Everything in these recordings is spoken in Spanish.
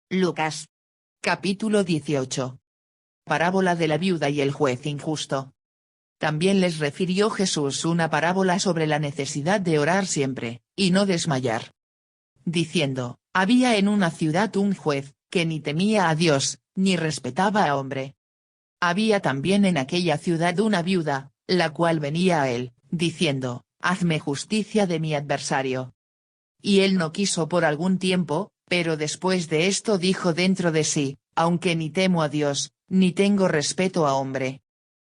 Lucas. Capítulo 18. Parábola de la viuda y el juez injusto. También les refirió Jesús una parábola sobre la necesidad de orar siempre, y no desmayar. Diciendo, había en una ciudad un juez, que ni temía a Dios, ni respetaba a hombre. Había también en aquella ciudad una viuda, la cual venía a él, diciendo, hazme justicia de mi adversario. Y él no quiso por algún tiempo, pero después de esto dijo dentro de sí, aunque ni temo a Dios, ni tengo respeto a hombre.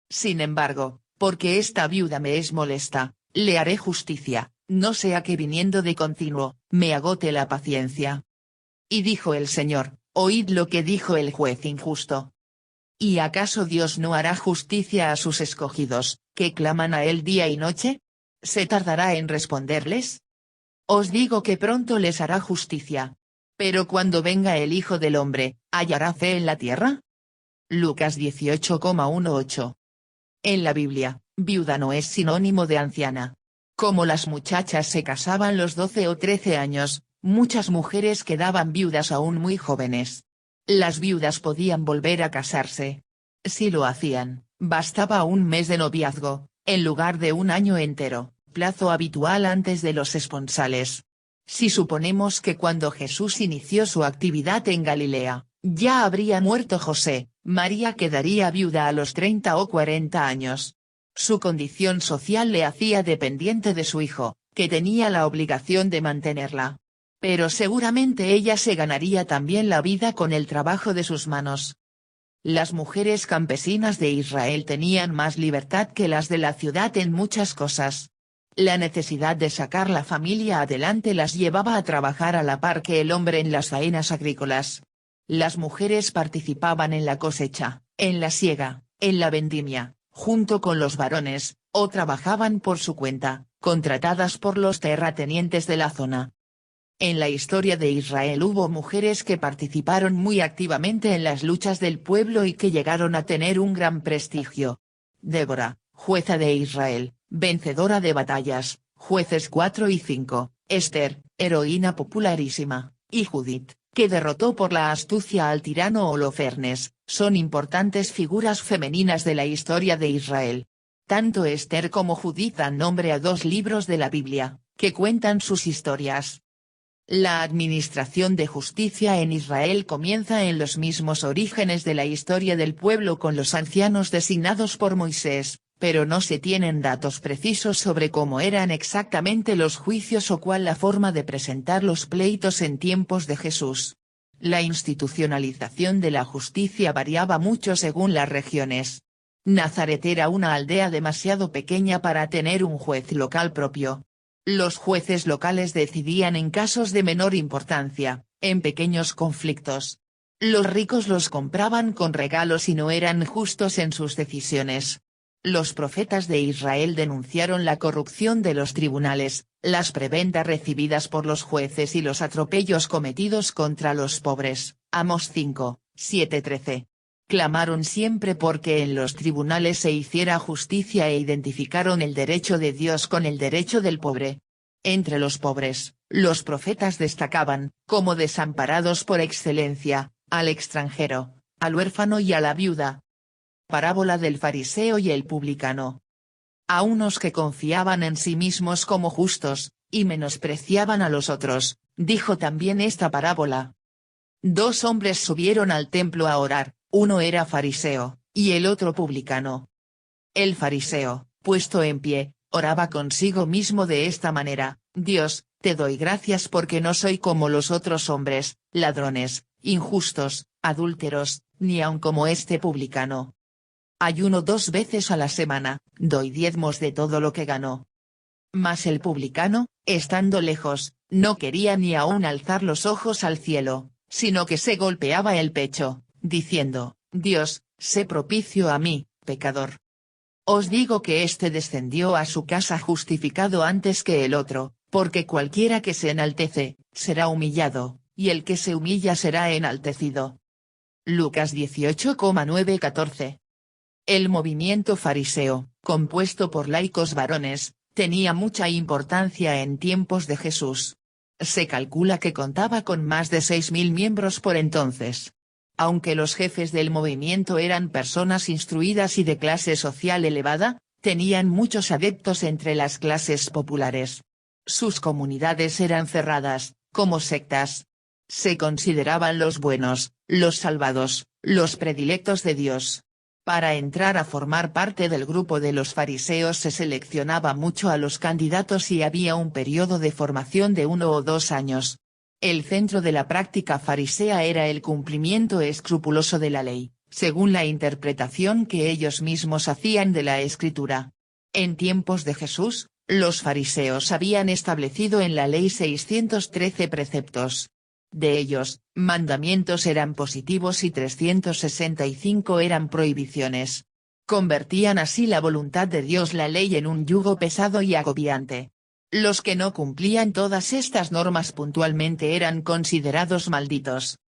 Sin embargo, porque esta viuda me es molesta, le haré justicia, no sea que viniendo de continuo, me agote la paciencia. Y dijo el Señor, oíd lo que dijo el juez injusto. ¿Y acaso Dios no hará justicia a sus escogidos, que claman a él día y noche? ¿Se tardará en responderles? Os digo que pronto les hará justicia. Pero cuando venga el Hijo del Hombre, ¿hallará fe en la tierra? Lucas 18,18. En la Biblia, viuda no es sinónimo de anciana. Como las muchachas se casaban los 12 o 13 años, muchas mujeres quedaban viudas aún muy jóvenes. Las viudas podían volver a casarse. Si lo hacían, bastaba un mes de noviazgo, en lugar de un año entero, plazo habitual antes de los esponsales. Si suponemos que cuando Jesús inició su actividad en Galilea, ya habría muerto José, María quedaría viuda a los 30 o 40 años. Su condición social le hacía dependiente de su hijo, que tenía la obligación de mantenerla. Pero seguramente ella se ganaría también la vida con el trabajo de sus manos. Las mujeres campesinas de Israel tenían más libertad que las de la ciudad en muchas cosas. La necesidad de sacar la familia adelante las llevaba a trabajar a la par que el hombre en las faenas agrícolas. Las mujeres participaban en la cosecha, en la siega, en la vendimia, junto con los varones, o trabajaban por su cuenta, contratadas por los terratenientes de la zona. En la historia de Israel hubo mujeres que participaron muy activamente en las luchas del pueblo y que llegaron a tener un gran prestigio. Débora, jueza de Israel, vencedora de batallas, Jueces 4 y 5, Esther, heroína popularísima, y Judith, que derrotó por la astucia al tirano Holofernes, son importantes figuras femeninas de la historia de Israel. Tanto Esther como Judith dan nombre a dos libros de la Biblia, que cuentan sus historias. La administración de justicia en Israel comienza en los mismos orígenes de la historia del pueblo con los ancianos designados por Moisés, pero no se tienen datos precisos sobre cómo eran exactamente los juicios o cuál la forma de presentar los pleitos en tiempos de Jesús. La institucionalización de la justicia variaba mucho según las regiones. Nazaret era una aldea demasiado pequeña para tener un juez local propio. Los jueces locales decidían en casos de menor importancia, en pequeños conflictos. Los ricos los compraban con regalos y no eran justos en sus decisiones. Los profetas de Israel denunciaron la corrupción de los tribunales, las prebendas recibidas por los jueces y los atropellos cometidos contra los pobres. Amós 5, 7-13. Clamaron siempre porque en los tribunales se hiciera justicia e identificaron el derecho de Dios con el derecho del pobre. Entre los pobres, los profetas destacaban, como desamparados por excelencia, al extranjero, al huérfano y a la viuda. Parábola del fariseo y el publicano. A unos que confiaban en sí mismos como justos, y menospreciaban a los otros, dijo también esta parábola. Dos hombres subieron al templo a orar. Uno era fariseo, y el otro publicano. El fariseo, puesto en pie, oraba consigo mismo de esta manera: Dios, te doy gracias porque no soy como los otros hombres, ladrones, injustos, adúlteros, ni aun como este publicano. Ayuno 2 veces a la semana, doy diezmos de todo lo que gano. Mas el publicano, estando lejos, no quería ni aun alzar los ojos al cielo, sino que se golpeaba el pecho, diciendo: Dios, sé propicio a mí, pecador. Os digo que éste descendió a su casa justificado antes que el otro, porque cualquiera que se enaltece, será humillado, y el que se humilla será enaltecido. Lucas 18,9-14. El movimiento fariseo, compuesto por laicos varones, tenía mucha importancia en tiempos de Jesús. Se calcula que contaba con más de 6.000 miembros por entonces. Aunque los jefes del movimiento eran personas instruidas y de clase social elevada, tenían muchos adeptos entre las clases populares. Sus comunidades eran cerradas, como sectas. Se consideraban los buenos, los salvados, los predilectos de Dios. Para entrar a formar parte del grupo de los fariseos se seleccionaba mucho a los candidatos y había un periodo de formación de 1 o 2 años. El centro de la práctica farisea era el cumplimiento escrupuloso de la ley, según la interpretación que ellos mismos hacían de la Escritura. En tiempos de Jesús, los fariseos habían establecido en la ley 613 preceptos. De ellos, mandamientos eran positivos y 365 eran prohibiciones. Convertían así la voluntad de Dios la ley en un yugo pesado y agobiante. Los que no cumplían todas estas normas puntualmente eran considerados malditos.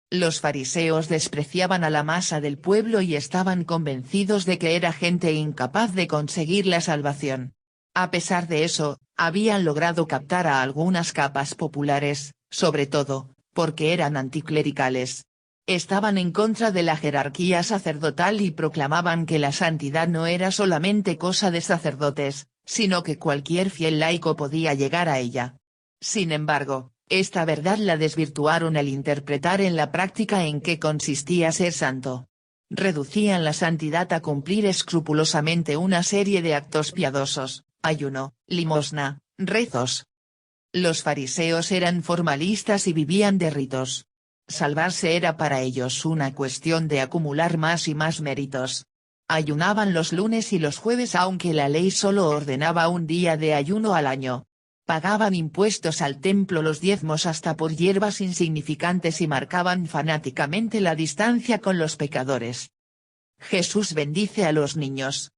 Los fariseos despreciaban a la masa del pueblo y estaban convencidos de que era gente incapaz de conseguir la salvación. A pesar de eso, habían logrado captar a algunas capas populares, sobre todo, porque eran anticlericales. Estaban en contra de la jerarquía sacerdotal y proclamaban que la santidad no era solamente cosa de sacerdotes, sino que cualquier fiel laico podía llegar a ella. Sin embargo, esta verdad la desvirtuaron al interpretar en la práctica en qué consistía ser santo. Reducían la santidad a cumplir escrupulosamente una serie de actos piadosos, ayuno, limosna, rezos. Los fariseos eran formalistas y vivían de ritos. Salvarse era para ellos una cuestión de acumular más y más méritos. Ayunaban los lunes y los jueves aunque la ley solo ordenaba un día de ayuno al año. Pagaban impuestos al templo, los diezmos hasta por hierbas insignificantes y marcaban fanáticamente la distancia con los pecadores. Jesús bendice a los niños.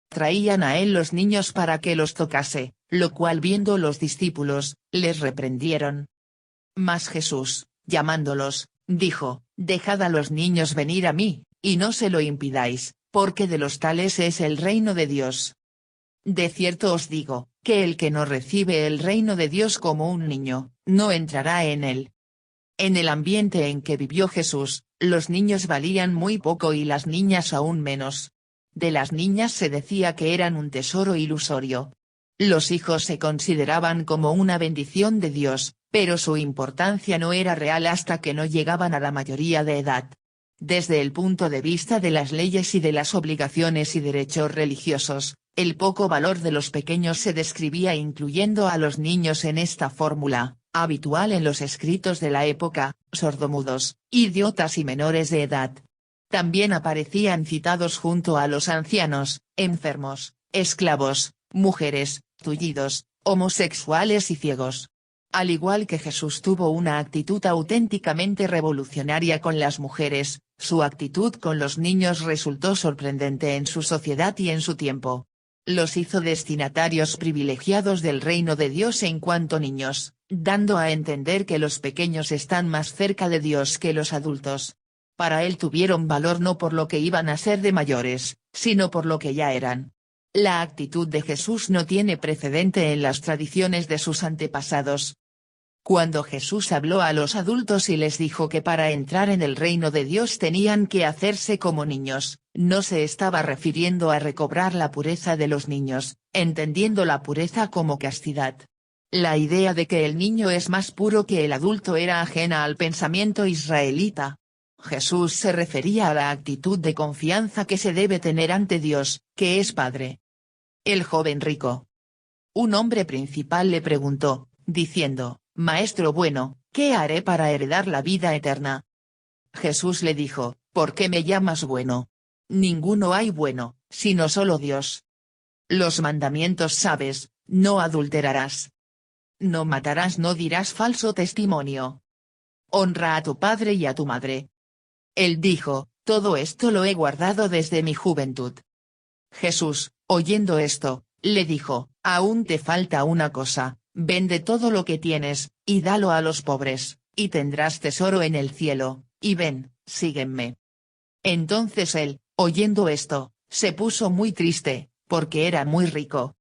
Traían a él los niños para que los tocase, lo cual viendo los discípulos, les reprendieron. Mas Jesús, llamándolos, dijo, dejad a los niños venir a mí, y no se lo impidáis, porque de los tales es el reino de Dios. De cierto os digo, que el que no recibe el reino de Dios como un niño, no entrará en él. En el ambiente en que vivió Jesús, los niños valían muy poco y las niñas aún menos. De las niñas se decía que eran un tesoro ilusorio. Los hijos se consideraban como una bendición de Dios, pero su importancia no era real hasta que no llegaban a la mayoría de edad. Desde el punto de vista de las leyes y de las obligaciones y derechos religiosos, el poco valor de los pequeños se describía incluyendo a los niños en esta fórmula, habitual en los escritos de la época, sordomudos, idiotas y menores de edad. También aparecían citados junto a los ancianos, enfermos, esclavos, mujeres, tullidos, homosexuales y ciegos. Al igual que Jesús tuvo una actitud auténticamente revolucionaria con las mujeres, su actitud con los niños resultó sorprendente en su sociedad y en su tiempo. Los hizo destinatarios privilegiados del reino de Dios en cuanto niños, dando a entender que los pequeños están más cerca de Dios que los adultos. Para él tuvieron valor no por lo que iban a ser de mayores, sino por lo que ya eran. La actitud de Jesús no tiene precedente en las tradiciones de sus antepasados. Cuando Jesús habló a los adultos y les dijo que para entrar en el reino de Dios tenían que hacerse como niños, no se estaba refiriendo a recobrar la pureza de los niños, entendiendo la pureza como castidad. La idea de que el niño es más puro que el adulto era ajena al pensamiento israelita. Jesús se refería a la actitud de confianza que se debe tener ante Dios, que es Padre. El joven rico. Un hombre principal le preguntó, diciendo, Maestro bueno, ¿qué haré para heredar la vida eterna? Jesús le dijo, ¿por qué me llamas bueno? Ninguno hay bueno, sino solo Dios. Los mandamientos sabes, no adulterarás. No matarás, no dirás falso testimonio. Honra a tu padre y a tu madre. Él dijo, todo esto lo he guardado desde mi juventud. Jesús, oyendo esto, le dijo, aún te falta una cosa, vende todo lo que tienes, y dalo a los pobres, y tendrás tesoro en el cielo, y ven, sígueme. Entonces él, oyendo esto, se puso muy triste, porque era muy rico.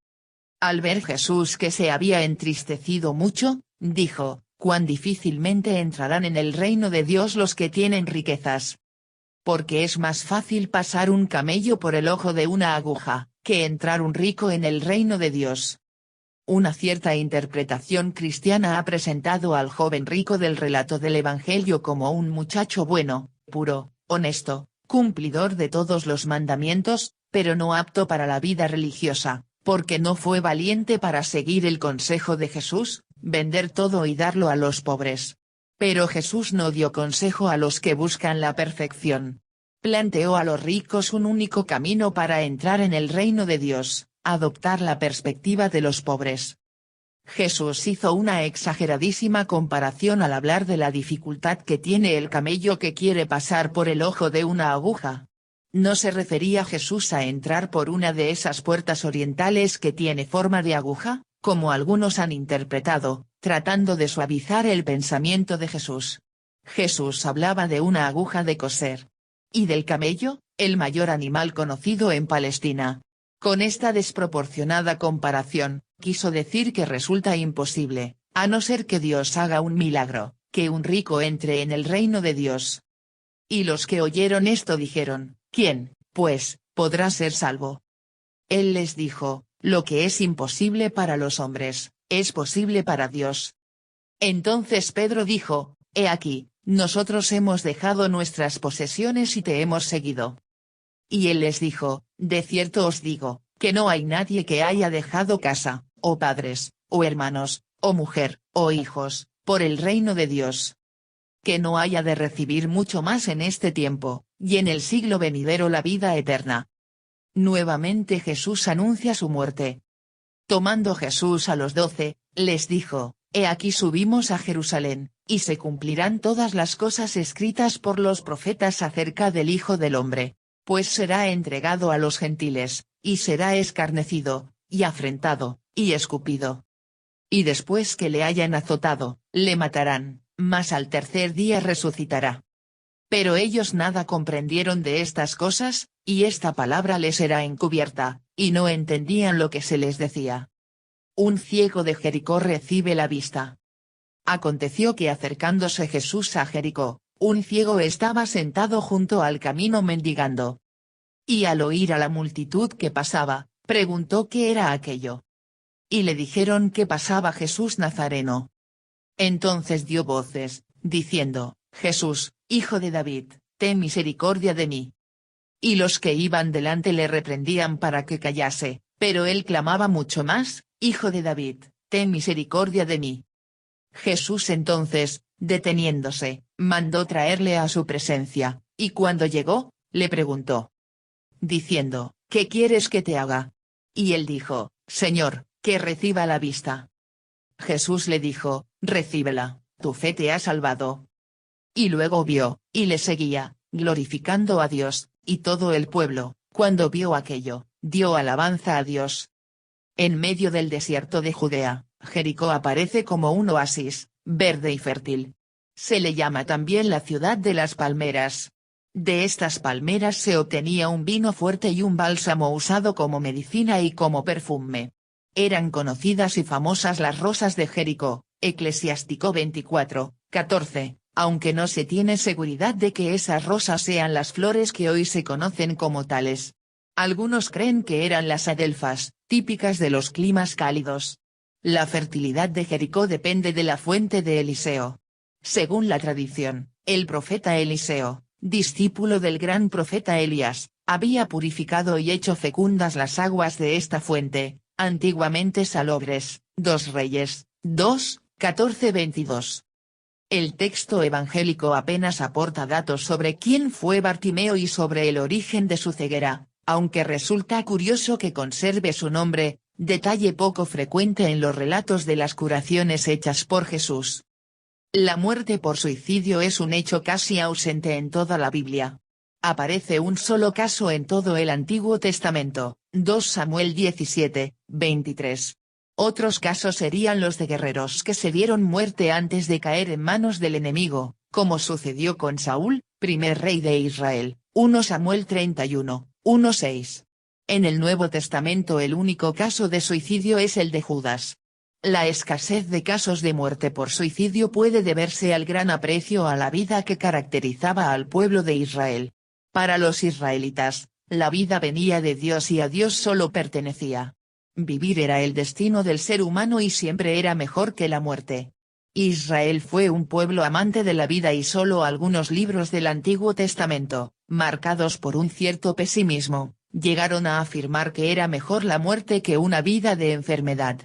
Al ver Jesús que se había entristecido mucho, dijo, cuán difícilmente entrarán en el reino de Dios los que tienen riquezas. Porque es más fácil pasar un camello por el ojo de una aguja, que entrar un rico en el reino de Dios. Una cierta interpretación cristiana ha presentado al joven rico del relato del Evangelio como un muchacho bueno, puro, honesto, cumplidor de todos los mandamientos, pero no apto para la vida religiosa, porque no fue valiente para seguir el consejo de Jesús, vender todo y darlo a los pobres. Pero Jesús no dio consejo a los que buscan la perfección. Planteó a los ricos un único camino para entrar en el reino de Dios: adoptar la perspectiva de los pobres. Jesús hizo una exageradísima comparación al hablar de la dificultad que tiene el camello que quiere pasar por el ojo de una aguja. No se refería Jesús a entrar por una de esas puertas orientales que tiene forma de aguja, como algunos han interpretado, tratando de suavizar el pensamiento de Jesús. Jesús hablaba de una aguja de coser. Y del camello, el mayor animal conocido en Palestina. Con esta desproporcionada comparación, quiso decir que resulta imposible, a no ser que Dios haga un milagro, que un rico entre en el reino de Dios. Y los que oyeron esto dijeron, ¿quién, pues, podrá ser salvo? Él les dijo, lo que es imposible para los hombres, es posible para Dios. Entonces Pedro dijo, he aquí, nosotros hemos dejado nuestras posesiones y te hemos seguido. Y él les dijo, de cierto os digo, que no hay nadie que haya dejado casa, o padres, o hermanos, o mujer, o hijos, por el reino de Dios, que no haya de recibir mucho más en este tiempo, y en el siglo venidero la vida eterna. Nuevamente Jesús anuncia su muerte. Tomando Jesús a los 12, les dijo, he aquí subimos a Jerusalén, y se cumplirán todas las cosas escritas por los profetas acerca del Hijo del Hombre. Pues será entregado a los gentiles, y será escarnecido, y afrentado, y escupido. Y después que le hayan azotado, le matarán, mas al tercer día resucitará. Pero ellos nada comprendieron de estas cosas, y esta palabra les era encubierta, y no entendían lo que se les decía. Un ciego de Jericó recibe la vista. Aconteció que acercándose Jesús a Jericó, un ciego estaba sentado junto al camino mendigando. Y al oír a la multitud que pasaba, preguntó qué era aquello. Y le dijeron que pasaba Jesús Nazareno. Entonces dio voces, diciendo, Jesús, Hijo de David, ten misericordia de mí. Y los que iban delante le reprendían para que callase, pero él clamaba mucho más, Hijo de David, ten misericordia de mí. Jesús entonces, deteniéndose, mandó traerle a su presencia, y cuando llegó, le preguntó, diciendo, ¿qué quieres que te haga? Y él dijo, Señor, que reciba la vista. Jesús le dijo, recíbela, tu fe te ha salvado. Y luego vio, y le seguía, glorificando a Dios, y todo el pueblo, cuando vio aquello, dio alabanza a Dios. En medio del desierto de Judea, Jericó aparece como un oasis, verde y fértil. Se le llama también la ciudad de las palmeras. De estas palmeras se obtenía un vino fuerte y un bálsamo usado como medicina y como perfume. Eran conocidas y famosas las rosas de Jericó, Eclesiástico 24:14, aunque no se tiene seguridad de que esas rosas sean las flores que hoy se conocen como tales. Algunos creen que eran las adelfas, típicas de los climas cálidos. La fertilidad de Jericó depende de la fuente de Eliseo. Según la tradición, el profeta Eliseo, discípulo del gran profeta Elías, había purificado y hecho fecundas las aguas de esta fuente, antiguamente salobres. 2 Reyes, 2:14-22. El texto evangélico apenas aporta datos sobre quién fue Bartimeo y sobre el origen de su ceguera, aunque resulta curioso que conserve su nombre, detalle poco frecuente en los relatos de las curaciones hechas por Jesús. La muerte por suicidio es un hecho casi ausente en toda la Biblia. Aparece un solo caso en todo el Antiguo Testamento, 2 Samuel 17:23. Otros casos serían los de guerreros que se dieron muerte antes de caer en manos del enemigo, como sucedió con Saúl, primer rey de Israel, 1 Samuel 31:1-6. En el Nuevo Testamento el único caso de suicidio es el de Judas. La escasez de casos de muerte por suicidio puede deberse al gran aprecio a la vida que caracterizaba al pueblo de Israel. Para los israelitas, la vida venía de Dios y a Dios solo pertenecía. Vivir era el destino del ser humano y siempre era mejor que la muerte. Israel fue un pueblo amante de la vida y solo algunos libros del Antiguo Testamento, marcados por un cierto pesimismo, llegaron a afirmar que era mejor la muerte que una vida de enfermedad.